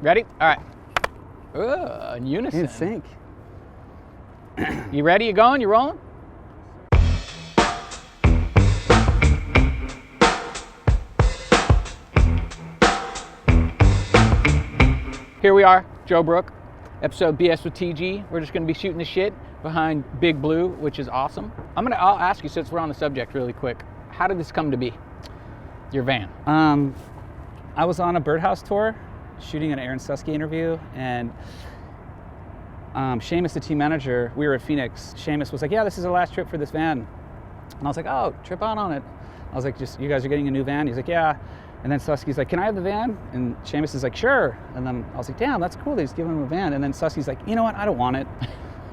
Ready? All right. In unison. In sync. You ready? You going? You rolling? Here we are, Joe Brook, episode BS with TG. We're just going to be shooting the shit behind Big Blue, which is awesome. I'll ask you, since we're on the subject really quick, how did this come to be, your van? I was on a birdhouse tour shooting an Aaron Susky interview, and Seamus, the team manager, we were at Phoenix. Seamus was like, yeah, this is the last trip for this van. And I was like, oh, trip out on it. I was like, just, you guys are getting a new van? He's like, yeah. And then Susky's like, can I have the van? And Seamus is like, sure. And then I was like, damn, that's cool. They just giving him a van. And then Susky's like, you know what? I don't want it.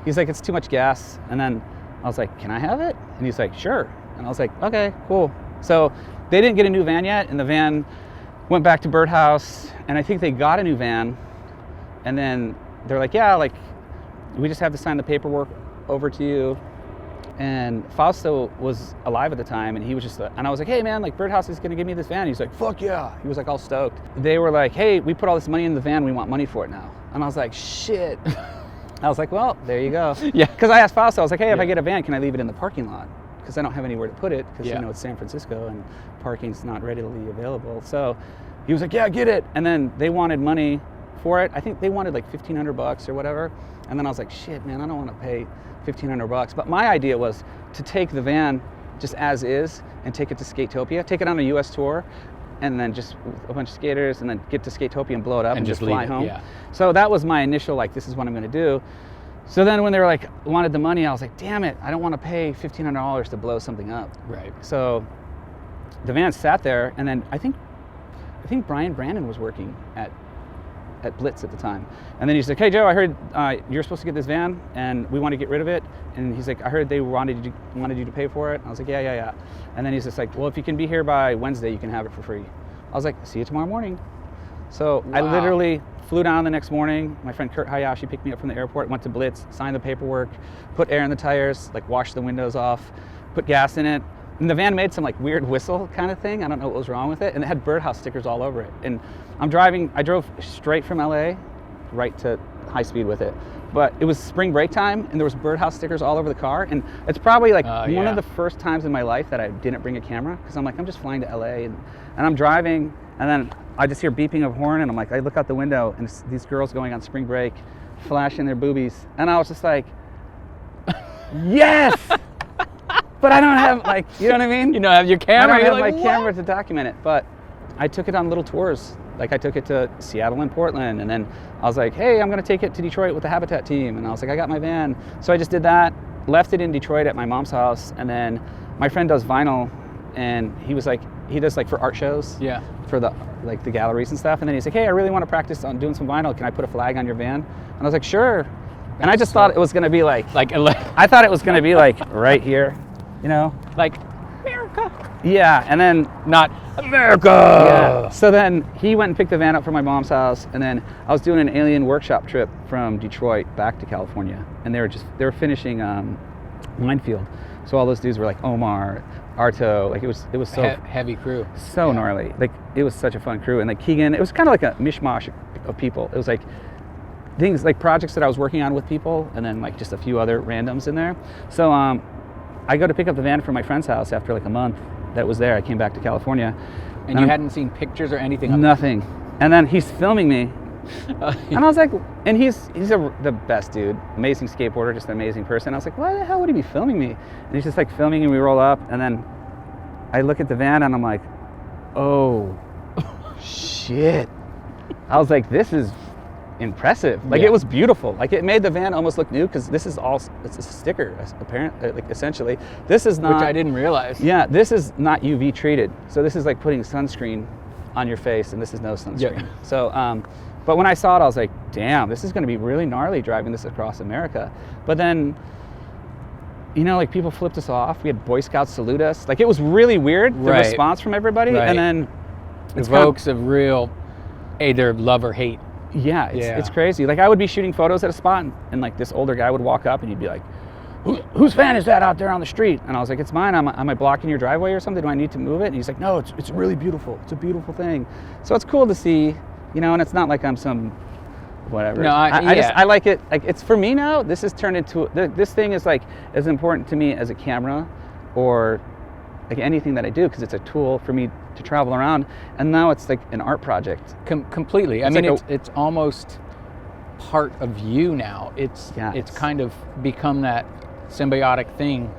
He's like, it's too much gas. And then I was like, can I have it? And he's like, sure. And I was like, okay, cool. So they didn't get a new van yet. And the van went back to Birdhouse. And I think they got a new van. And then they're like, yeah, like, we just have to sign the paperwork over to you. And Fausto was alive at the time, and he was just, and I was like, hey man, like Birdhouse is gonna give me this van. He's like, fuck yeah. He was like all stoked. They were like, hey, we put all this money in the van, we want money for it now. And I was like, shit. I was like, well, there you go. Yeah. Because I asked Fausto, I was like, hey, if I get a van, can I leave it in the parking lot? Because I don't have anywhere to put it, because you know, it's San Francisco and parking's not readily available. So he was like, yeah, get it. And then they wanted money for it. I think they wanted like $1,500 or whatever. And then I was like, shit, man, I don't want to pay $1,500. But my idea was to take the van just as is and take it to Skatopia, take it on a US tour, and then just a bunch of skaters, and then get to Skatopia and blow it up and just fly home. Yeah. So that was my initial, like, this is what I'm going to do. So then when they were like, wanted the money, I was like, damn it, I don't want to pay $1,500 to blow something up. Right. So the van sat there, and then I think Brian Brandon was working at Blitz at the time. And then he's like, hey Joe, I heard you're supposed to get this van and we want to get rid of it. And he's like, I heard they wanted you to pay for it. And I was like, yeah. And then he's just like, well, if you can be here by Wednesday, you can have it for free. I was like, see you tomorrow morning. So I literally flew down the next morning. My friend Kurt Hayashi picked me up from the airport, went to Blitz, signed the paperwork, put air in the tires, like washed the windows off, put gas in it. And the van made some like weird whistle kind of thing. I don't know what was wrong with it. And it had Birdhouse stickers all over it. And I drove straight from LA right to high speed with it. But it was spring break time and there was Birdhouse stickers all over the car. And it's probably like one of the first times in my life that I didn't bring a camera, because I'm like, I'm just flying to LA and I'm driving, and then I just hear beeping of horn, and I'm like, I look out the window and it's these girls going on spring break, flashing their boobies. And I was just like, yes! But I don't have, like, you know what I mean? You don't have your camera. I don't have my camera to document it, but I took it on little tours. Like I took it to Seattle and Portland, and then I was like, hey, I'm gonna take it to Detroit with the Habitat team. And I was like, I got my van. So I just did that, left it in Detroit at my mom's house, and then my friend does vinyl, and he was like, he does like for art shows. Yeah. For the galleries and stuff. And then he's like, hey, I really want to practice on doing some vinyl. Can I put a flag on your van? And I was like, sure. And I just thought it was gonna be like I thought it was gonna be like right here. You know, like America. Yeah, and then not America. Yeah. So then he went and picked the van up from my mom's house, and then I was doing an alien workshop trip from Detroit back to California, and they were finishing Minefield. So all those dudes were like Omar, Arto, like it was so heavy crew, so gnarly. Like it was such a fun crew, and like Keegan, it was kind of like a mishmash of people. It was like things like projects that I was working on with people, and then like just a few other randoms in there. So I go to pick up the van from my friend's house after like a month that was there. I came back to California. And you hadn't seen pictures or anything of nothing. And then he's filming me. And I was like, and he's the best dude, amazing skateboarder, just an amazing person. I was like, why the hell would he be filming me? And he's just like filming, and we roll up, and then I look at the van and I'm like, oh, shit. I was like, this is impressive. Like it was beautiful. Like it made the van almost look new, because this is it's a sticker, apparently, like essentially. This is not, which I didn't realize. Yeah, this is not UV treated. So this is like putting sunscreen on your face, and this is no sunscreen. Yeah. So, but when I saw it, I was like, damn, this is going to be really gnarly driving this across America. But then, you know, like people flipped us off. We had Boy Scouts salute us. Like it was really weird, the response from everybody. Right. And then evokes of real either love or hate. Yeah, it's crazy. Like I would be shooting photos at a spot, and like this older guy would walk up and he'd be like, whose van is that out there on the street? And I was like, it's mine. Am I blocking your driveway or something? Do I need to move it? And he's like, no, it's really beautiful. It's a beautiful thing. So it's cool to see You know, and it's not like I'm some whatever. No, I like it. Like, it's for me now. This has turned into this thing is like as important to me as a camera, or like anything that I do, because it's a tool for me to travel around. And now it's like an art project. Completely. I mean, it's almost part of you now. It's kind of become that symbiotic thing,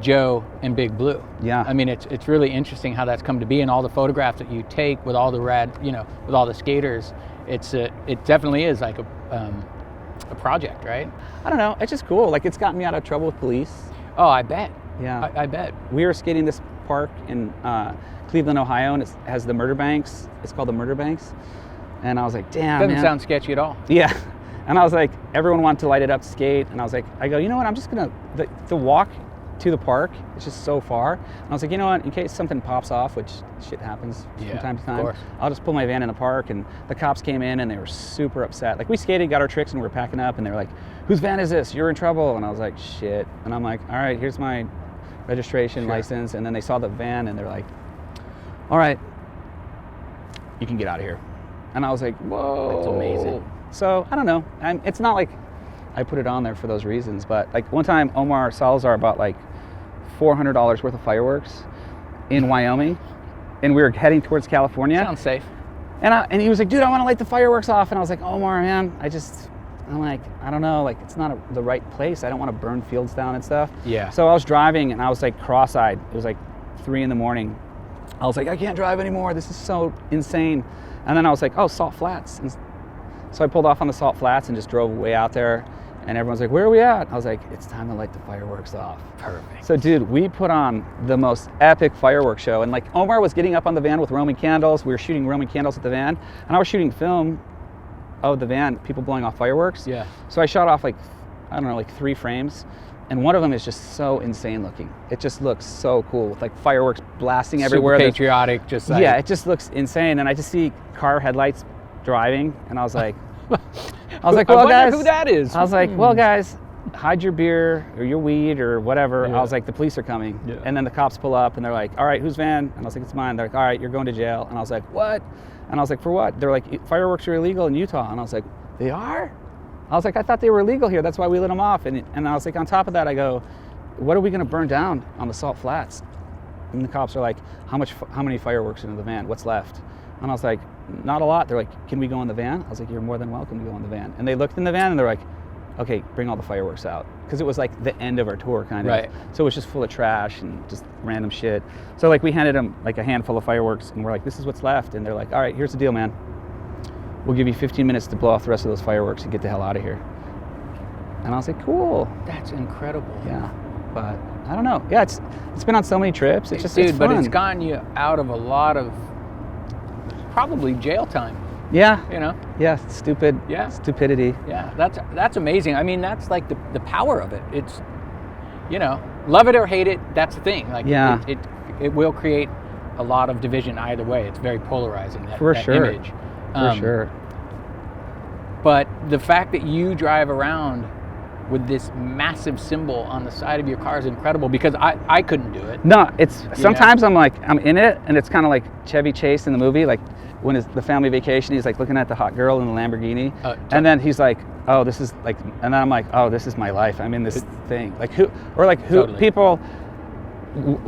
Joe and Big Blue. Yeah. I mean, it's really interesting how that's come to be, and all the photographs that you take with all the with all the skaters. It definitely is like a project, right? I don't know. It's just cool. Like, it's gotten me out of trouble with police. Oh, I bet. Yeah. I bet. We were skating this park in Cleveland, Ohio, and it has the murder banks. It's called the Murder Banks. And I was like, damn, Doesn't sound sketchy at all. Yeah. And I was like, everyone wanted to light it up to skate. And I was like, you know what? I'm just going to, the walk to the park, it's just so far. And I was like, you know what? In case something pops off, which shit happens from time to time, I'll just pull my van in the park. And the cops came in and they were super upset. Like, we skated, got our tricks, and we were packing up. And they were like, whose van is this? You're in trouble. And I was like, shit. And I'm like, all right, here's my registration, license. And then they saw the van and they're like, all right, you can get out of here. And I was like, whoa. That's amazing. So, I don't know. It's not like I put it on there for those reasons, but like one time Omar Salazar bought like $400 worth of fireworks in Wyoming, and we were heading towards California. Sounds safe. And he was like, dude, I want to light the fireworks off. And I was like, Omar, man, I'm like, I don't know, like, it's not the right place. I don't want to burn fields down and stuff. Yeah. So I was driving and I was like cross-eyed. It was like 3 a.m. I was like, I can't drive anymore. This is so insane. And then I was like, oh, Salt Flats. And so I pulled off on the Salt Flats and just drove way out there. And everyone's like, where are we at? I was like, it's time to light the fireworks off. Perfect. So, dude, we put on the most epic fireworks show. And like, Omar was getting up on the van with Roman candles. We were shooting Roman candles at the van. And I was shooting film of the van, people blowing off fireworks. Yeah. So I shot off like, I don't know, like 3 frames. And one of them is just so insane looking. It just looks so cool with like fireworks blasting everywhere. Super patriotic, just like. Yeah, it just looks insane. And I just see car headlights driving, and I was like, well, guys, who that is. I was like, well, guys, hide your beer or your weed or whatever. Yeah. I was like, the police are coming. Yeah. And then the cops pull up and they're like, all right, whose van? And I was like, it's mine. They're like, all right, you're going to jail. And I was like, what? And I was like, for what? They're like, fireworks are illegal in Utah. And I was like, they are? I was like, I thought they were illegal here. That's why we lit them off. And I was like, on top of that, I go, what are we going to burn down on the Salt Flats? And the cops are like, how many fireworks are in the van? What's left? And I was like, not a lot. They're like, can we go in the van? I was like, you're more than welcome to go in the van. And they looked in the van and they're like, okay, bring all the fireworks out. Because it was like the end of our tour, kind of. Right. So it was just full of trash and just random shit. So like, we handed them like a handful of fireworks and we're like, this is what's left. And they're like, all right, here's the deal, man. We'll give you 15 minutes to blow off the rest of those fireworks and get the hell out of here. And I was like, cool. That's incredible. Yeah. But I don't know. Yeah, it's been on so many trips. It's just, it's fun. But it's gotten you out of a lot of probably jail time. Yeah. You know? Yeah, stupid. Yeah. Stupidity. Yeah, that's amazing. I mean, that's like the power of it. It's, love it or hate it, that's the thing. Like, yeah. It will create a lot of division either way. It's very polarizing, that image. For sure. But the fact that you drive around with this massive symbol on the side of your car is incredible, because I couldn't do it. No, it's sometimes I'm like, I'm in it, and it's kind of like Chevy Chase in the movie, like when it's the family vacation, he's like looking at the hot girl in the Lamborghini, and then he's like, oh, this is like, and then I'm like, oh, this is my life. I'm in this thing. Like who Totally. People,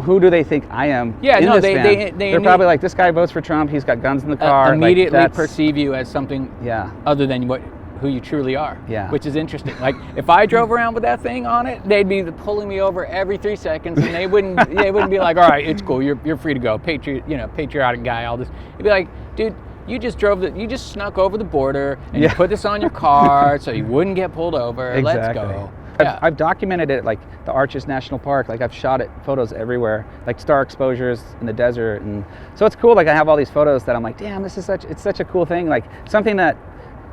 who do they think I am? Yeah, in no, this van? They're probably like, this guy votes for Trump. He's got guns in the car. Immediately like, perceive you as something other than who you truly are. Yeah. Which is interesting. Like, if I drove around with that thing on it, they'd be pulling me over every 3 seconds, and they wouldn't be like, all right, it's cool, you're free to go, patriotic guy, all this. It'd be like, dude, you just snuck over the border and you put this on your car so you wouldn't get pulled over. Exactly. Let's go. I've documented it, like the Arches National Park. Like, I've shot it, photos everywhere, like star exposures in the desert, and so it's cool. Like, I have all these photos that I'm like, damn, it's such a cool thing. Like, something that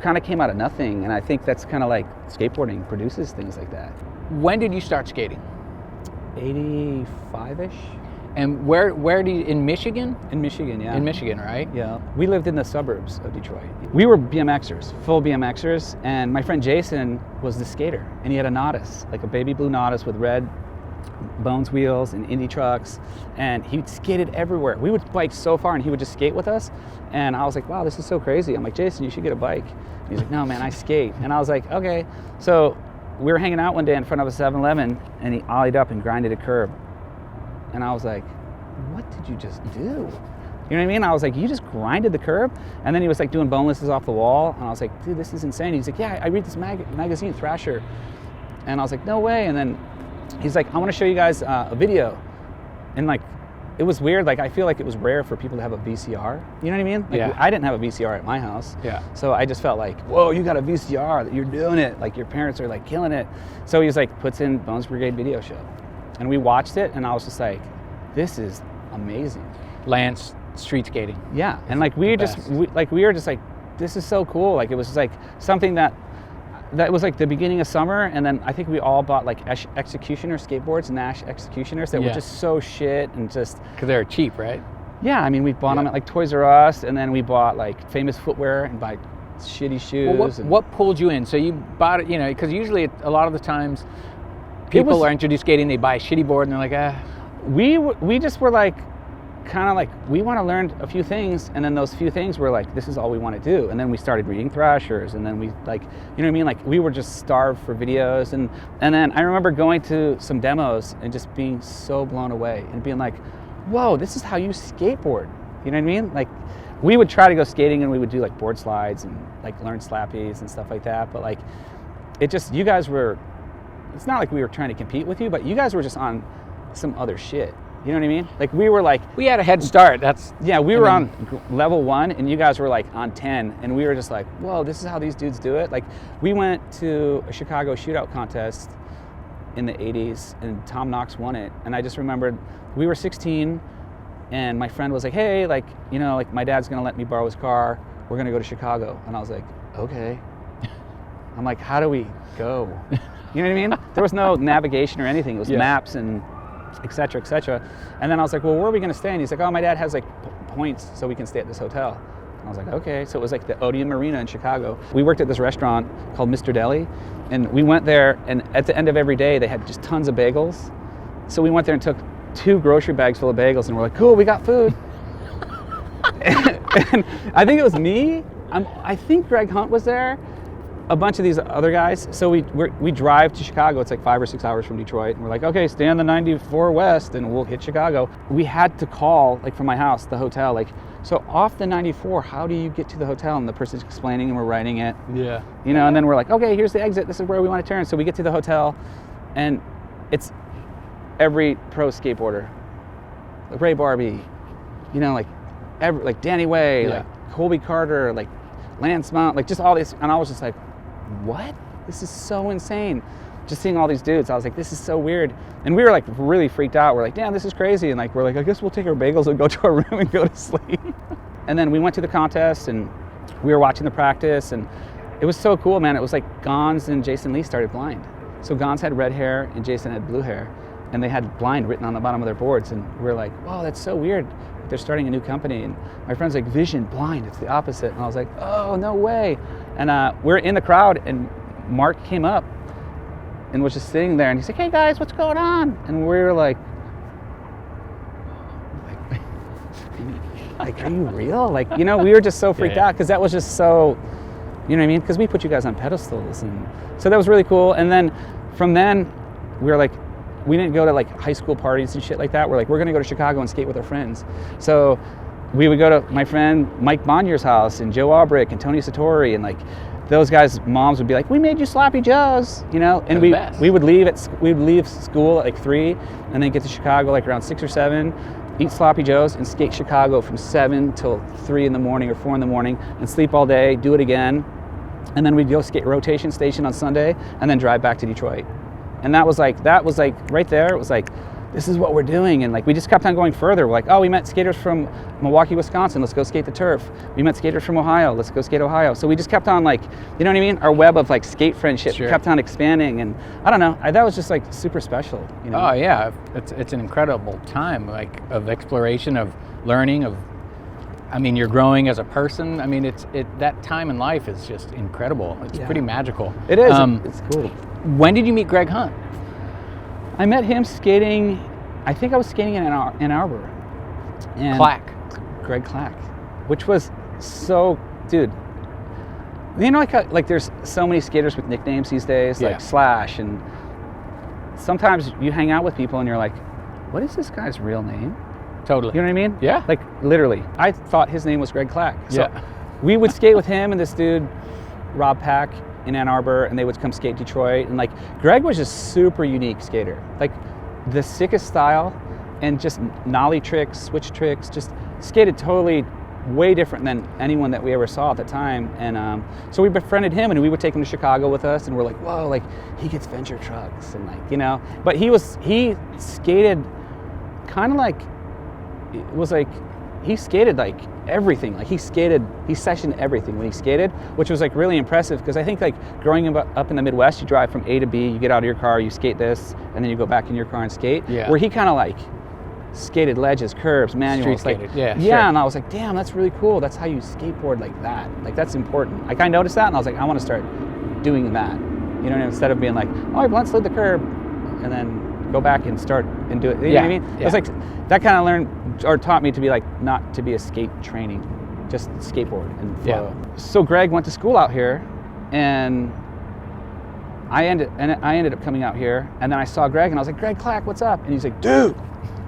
kind of came out of nothing, and I think that's kind of like skateboarding produces things like that. When did you start skating? 85-ish. And where do you, in Michigan? In Michigan, yeah. In Michigan, right? Yeah. We lived in the suburbs of Detroit. We were BMXers, full BMXers, and my friend Jason was the skater, and he had a Nautis, like a baby blue Nautis with red Bones wheels and Indy trucks, and he skated everywhere. We would bike so far, and he would just skate with us. And I was like, wow, this is so crazy. I'm like, Jason, you should get a bike. And he's like, no, man, I skate. And I was like, okay. So we were hanging out one day in front of a 7-Eleven, and he ollied up and grinded a curb. And I was like, what did you just do? You know what I mean? I was like, you just grinded the curb? And then he was like doing bonelesses off the wall. And I was like, dude, this is insane. He's like, yeah, I read this magazine, Thrasher. And I was like, no way. And then he's like, I want to show you guys a video. And like, it was weird. Like, I feel like it was rare for people to have a VCR. You know what I mean? Like, Yeah. I didn't have a VCR at my house. Yeah. So I just felt like, whoa, you got a VCR. You're doing it. Like, your parents are like killing it. So he's like, puts in Bones Brigade video show. And we watched it, and I was just like, this is amazing. Lance street skating. Yeah. And like, we were just like, this is so cool. Like, it was just like something that was like the beginning of summer, and then I think we all bought like Executioner skateboards, Nash Executioners that were just so shit, and just Because they're cheap, right? yeah, I mean, we bought them at like Toys R Us, and then we bought like Famous Footwear and buy shitty shoes. Well, what pulled you in? So you bought it, you know, because usually a lot of the times people are introduced skating, they buy a shitty board, and they're like, ah. We just were like, kind of like, we want to learn a few things, and then those few things were like, this is all we want to do. And then we started reading Thrashers, and then we like, you know what I mean? Like, we were just starved for videos, and then I remember going to some demos and just being so blown away and being like, whoa, this is how you skateboard. You know what I mean? Like, we would try to go skating, and we would do like board slides and like learn slappies and stuff like that, but like, it just, you guys were, it's not like we were trying to compete with you, but you guys were just on some other shit. You know what I mean? Like, we were like, We had a head start. we were on level 1, and you guys were like on 10, and we were just like, whoa, this is how these dudes do it. Like, we went to a Chicago shootout contest in the 80s, and Tom Knox won it. And I just remembered we were 16, and my friend was like, hey, like, you know, like, my dad's gonna let me borrow his car. We're gonna go to Chicago. And I was like, okay. I'm like, how do we go? You know what I mean? There was no navigation or anything. It was maps and et cetera, et cetera. And then I was like, well, where are we going to stay? And he's like, oh, my dad has like points so we can stay at this hotel. And I was like, okay. So it was like the Odeon Marina in Chicago. We worked at this restaurant called Mr. Deli, and we went there, and at the end of every day, they had just tons of bagels. So we went there and took 2 grocery bags full of bagels, and we're like, cool, we got food. and I think it was me. I think Greg Hunt was there. A bunch of these other guys. So we drive to Chicago. It's like 5 or 6 hours from Detroit, and we're like, okay, stay on the 94 West, and we'll hit Chicago. We had to call, like, from my house, the hotel, like, so off the 94, how do you get to the hotel? And the person's explaining, and we're writing it. Yeah. You know, and then we're like, okay, here's the exit. This is where we want to turn. So we get to the hotel, and it's every pro skateboarder, like Ray Barbie, you know, like like Danny Way, like Colby Carter, like Lance Mount, like just all these, and I was just like, what? This is so insane. Just seeing all these dudes, I was like, this is so weird. And we were like really freaked out. We're like, damn, this is crazy. And like, we're like, I guess we'll take our bagels and go to our room and go to sleep. And then we went to the contest, and we were watching the practice, and it was so cool, man. It was like Gons and Jason Lee started blind. So Gons had red hair and Jason had blue hair, and they had blind written on the bottom of their boards. And we were like, wow, that's so weird. They're starting a new company. And my friend's like, vision, blind, it's the opposite. And I was like, oh, no way. And we're in the crowd, and Mark came up and was just sitting there, and he's like, hey guys, what's going on? And we were like, are you real? Like, you know, we were just so freaked out, because that was just so, you know what I mean? Because we put you guys on pedestals, and so that was really cool. And then from then, we were like, we didn't go to like high school parties and shit like that. We're like, we're gonna go to Chicago and skate with our friends. So we would go to my friend Mike Bonnier's house, and Joe Aubrick and Tony Satori, and like those guys' moms would be like, we made you sloppy joes, you know? And we would leave school at like 3, and then get to Chicago like around 6 or 7, eat sloppy joes, and skate Chicago from 7 till 3 in the morning or 4 in the morning, and sleep all day, do it again. And then we'd go skate Rotation Station on Sunday, and then drive back to Detroit. And that was like right there, it was like, this is what we're doing. And like, we just kept on going further. We're like, oh, we met skaters from Milwaukee, Wisconsin, let's go skate the turf. We met skaters from Ohio, let's go skate Ohio. So we just kept on, like, you know what I mean? Our web of like skate friendship kept on expanding. And I don't know, that was just like super special, you know? Oh yeah, it's an incredible time, like, of exploration, of learning, of, I mean, you're growing as a person. I mean, that time in life is just incredible. It's pretty magical. It is, it's cool. When did you meet Greg Hunt? I met him skating, I think I was skating in Ann Arbor. And Clack. Greg Clack, which was so, dude, you know, like there's so many skaters with nicknames these days, Yeah. like Slash, and sometimes you hang out with people and you're like, what is this guy's real name? Totally. You know what I mean? Yeah. Like literally, I thought his name was Greg Clack. So Yeah. we would skate with him and this dude, Rob Pack, in Ann Arbor, and they would come skate Detroit. And like Greg was just super unique skater, like the sickest style, and just nollie tricks, switch tricks, just skated totally way different than anyone that we ever saw at the time. And so we befriended him, and we would take him to Chicago with us, and we're like, whoa, like he gets venture trucks, and like, you know, but he skated kind of like, it was like, he skated like everything. Like he sessioned everything when he skated, which was like really impressive, because I think like growing up in the Midwest, you drive from A to B, you get out of your car, you skate this, and then you go back in your car and skate. Yeah. Where he kind of like skated ledges, curves, manuals. Street like, skated, yeah, yeah, sure. And I was like, damn, that's really cool. That's how you skateboard like that. Like that's important. Like I noticed that, and I was like, I want to start doing that. You know, instead of being like, oh, I blunt slid the curb, and then go back and start and do it. You know what I mean? Yeah. It was like that kind of learned or taught me to be like, not to be a skate training, just skateboard and flow. Yeah. So Greg went to school out here, and I ended up coming out here, and then I saw Greg, and I was like, Greg Clack, what's up? And he's like, dude,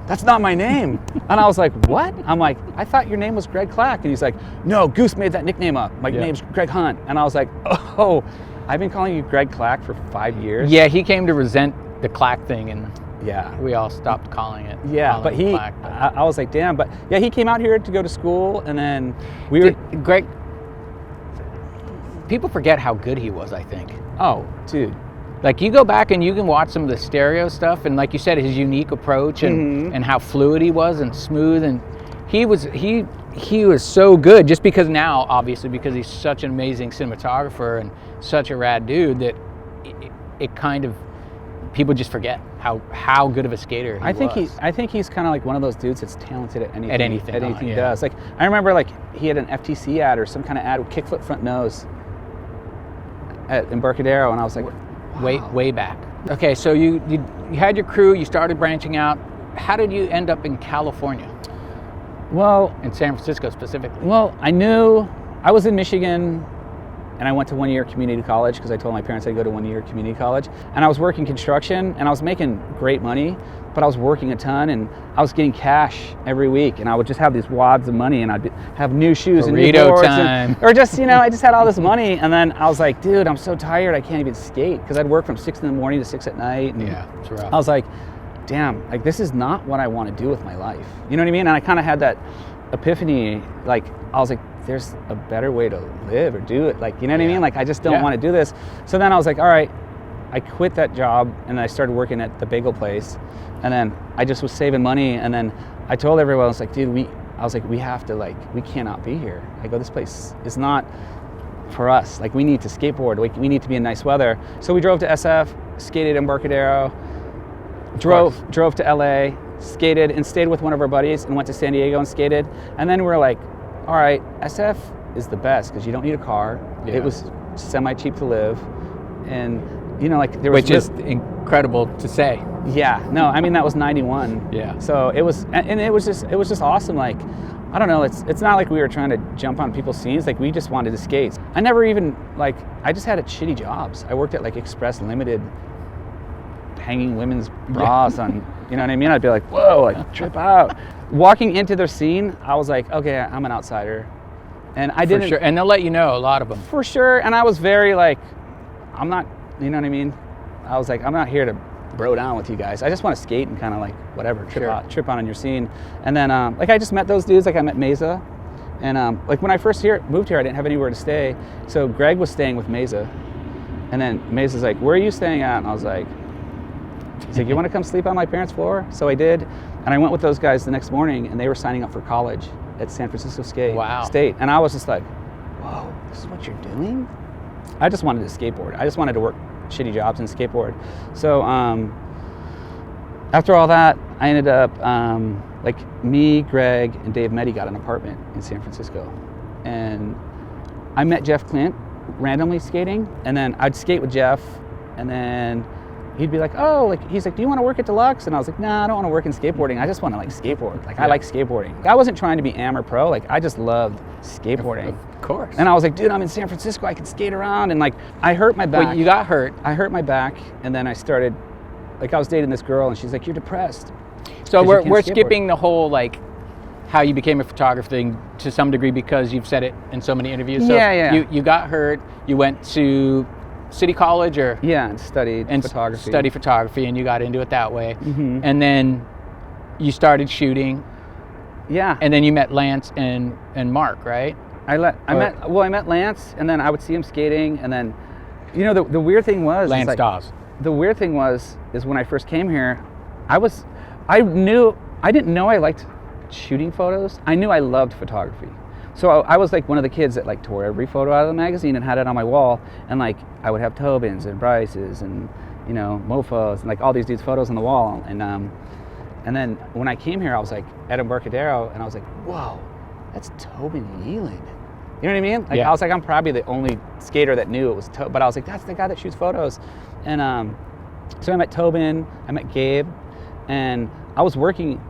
that's not my name. And I was like, what? I'm like, I thought your name was Greg Clack. And he's like, no, Goose made that nickname up. My name's Greg Hunt. And I was like, oh, I've been calling you Greg Clack for 5 years. Yeah, he came to resent the Clack thing, and Yeah. we all stopped calling it. Yeah, calling but it he, Clack, I was like, damn. But yeah, he came out here to go to school, and then we were, Greg, people forget how good he was, I think. oh, dude. Like you go back and you can watch some of the stereo stuff, and like you said, his unique approach and how fluid he was and smooth, and he was so good, just because now, obviously, because he's such an amazing cinematographer and such a rad dude, that it kind of, people just forget how good of a skater he was. I think he's kind of like one of those dudes that's talented at anything. At anything, he yeah. does. Like I remember, like he had an FTC ad or some kind of ad with kickflip front nose at Embarcadero, and I was like, way back. Okay, so you had your crew, you started branching out. How did you end up in California? well, In San Francisco specifically? Well, I was in Michigan, and I went to 1 year community college because I told my parents I'd go to 1 year community college. And I was working construction, and I was making great money, but I was working a ton, and I was getting cash every week, and I would just have these wads of money, and I'd have new shoes and new Burrito boards, time. or just, I just had all this money, and then I was like, dude, I'm so tired, I can't even skate, because I'd work from 6 in the morning to 6 at night. And Yeah, it's rough. I was like, damn, like this is not what I want to do with my life. You know what I mean? And I kind of had that epiphany, like I was like, there's a better way to live or do it. Like, you know what I mean? Like I just don't want to do this. So then I was like, all right, I quit that job, and I started working at the bagel place, and then I just was saving money, and then I told everyone, I was like, dude, we have to, like, we cannot be here. I go, this place is not for us. Like, we need to skateboard. We need to be in nice weather. So we drove to SF, skated Embarcadero, drove to LA, skated, and stayed with one of our buddies, and went to San Diego and skated. And then we were like, all right, SF is the best because you don't need a car. Yeah. It was semi-cheap to live, and like there was, which is incredible to say. Yeah, no, I mean that was 91. Yeah. So it was, and it was just awesome. Like, I don't know, it's not like we were trying to jump on people's scenes. Like, we just wanted to skate. I never even, like, I just had shitty jobs. I worked at like Express Limited, hanging women's bras on, you know what I mean? I'd be like, whoa, like trip out. Walking into their scene, I was like, okay, I'm an outsider. And I didn't. For sure. And they'll let you know, a lot of them. For sure. And I was very like, I'm not, you know what I mean? I was like, I'm not here to bro down with you guys. I just want to skate and kind of like, whatever, trip on your scene. And then, like, I just met those dudes. Like, I met Mesa. And like, when I first moved here, I didn't have anywhere to stay. So Greg was staying with Mesa. And then Mesa's like, where are you staying at? And I was like, he's like, you want to come sleep on my parents' floor? So I did. And I went with those guys the next morning, and they were signing up for college at San Francisco State. And I was just like, whoa, this is what you're doing? I just wanted to skateboard. I just wanted to work shitty jobs and skateboard. So after all that, I ended up, like, me, Greg, and Dave Meddy got an apartment in San Francisco. And I met Jeff Clint randomly skating, and then I'd skate with Jeff, and then he'd be like, oh, like he's like, do you want to work at Deluxe? And I was like, nah, I don't want to work in skateboarding. I just want to like skateboard. Like I like skateboarding. I wasn't trying to be am or pro. Like I just loved skateboarding. Of course. And I was like, dude, I'm in San Francisco. I can skate around. And like I hurt my back. Well, you got hurt. I hurt my back, and then I started, like I was dating this girl, and she's like, you're depressed. So 'cause you we're can't skateboard. skipping the whole like how you became a photographer thing to some degree because you've said it in so many interviews. So you got hurt. You went to City College or Yeah, and studied photography. Study photography, and you got into it that way. Mm-hmm. And then you started shooting. Yeah. And then you met Lance and Mark, right? I met Lance, and then I would see him skating, and then, you know, the weird thing was Lance like, Dawes. The weird thing is when I first came here, I didn't know I liked shooting photos. I knew I loved photography. So I was like one of the kids that like tore every photo out of the magazine and had it on my wall, and like I would have Tobins and Bryce's and, you know, Mofos and like all these dudes' photos on the wall, and then when I came here, I was like at Embarcadero, and I was like, whoa, that's Tobin Yeeland. You know what I mean? Like I was like, I'm probably the only skater that knew it was Tobin, but I was like, that's the guy that shoots photos. And so I met Tobin, I met Gabe, and I was working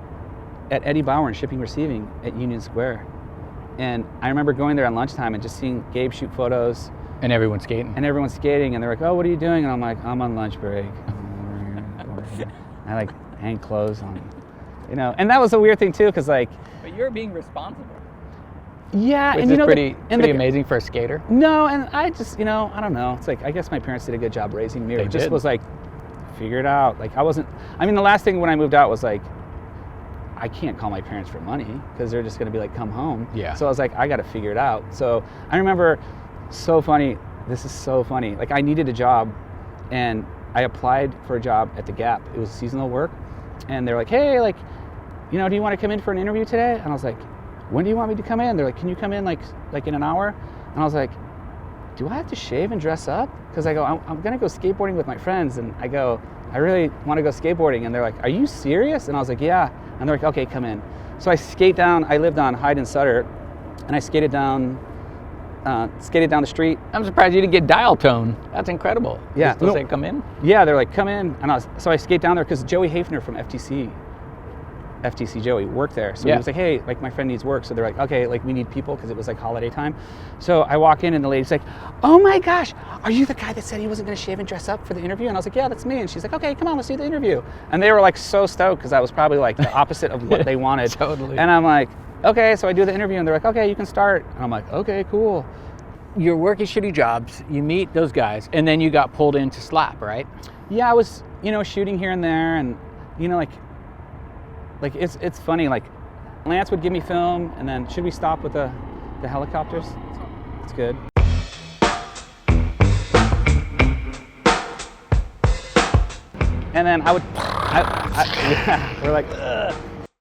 at Eddie Bauer in shipping receiving at Union Square. And I remember going there on lunchtime and just seeing Gabe shoot photos. And everyone's skating. And everyone's skating, and they're like, oh, what are you doing? And I'm like, I'm on lunch break. I like hang clothes on, you know. And that was a weird thing too, because like. But you're being responsible. Yeah, Which and is you know, pretty amazing for a skater. No, and I just, you know, I don't know. It's like, I guess my parents did a good job raising me. It just was like, figure it out. Like the last thing when I moved out was like, I can't call my parents for money because they're just going to be like, come home. Yeah. So I was like, I got to figure it out. So I remember, so funny, this is so funny. Like I needed a job, and I applied for a job at the Gap. It was seasonal work. And they're like, hey, like, you know, do you want to come in for an interview today? And I was like, when do you want me to come in? They're like, can you come in like in an hour? And I was like, do I have to shave and dress up? Because I go, I'm going to go skateboarding with my friends. And I go, I really want to go skateboarding. And they're like, are you serious? And I was like, yeah. And they're like, okay, come in. So I skate down. I lived on Hyde and Sutter, and I skated down the street. I'm surprised you didn't get dial tone. That's incredible. Yeah. Does they come in? Yeah, they're like, come in. And so I skate down there because Joey Hafner from FTC Joey worked there. So he was like, hey, like my friend needs work. So they're like, okay, like we need people because it was like holiday time. So I walk in, and the lady's like, oh my gosh, are you the guy that said he wasn't going to shave and dress up for the interview? And I was like, yeah, that's me. And she's like, okay, come on, let's do the interview. And they were like so stoked because I was probably like the opposite of what they wanted. Totally. And I'm like, okay, so I do the interview, and they're like, okay, you can start. And I'm like, okay, cool. You're working shitty jobs, you meet those guys, and then you got pulled into Slap, right? Yeah, I was, you know, shooting here and there, and, you know, like it's funny, like Lance would give me film, and then should we stop with the helicopters? It's good. And then we're like, ugh.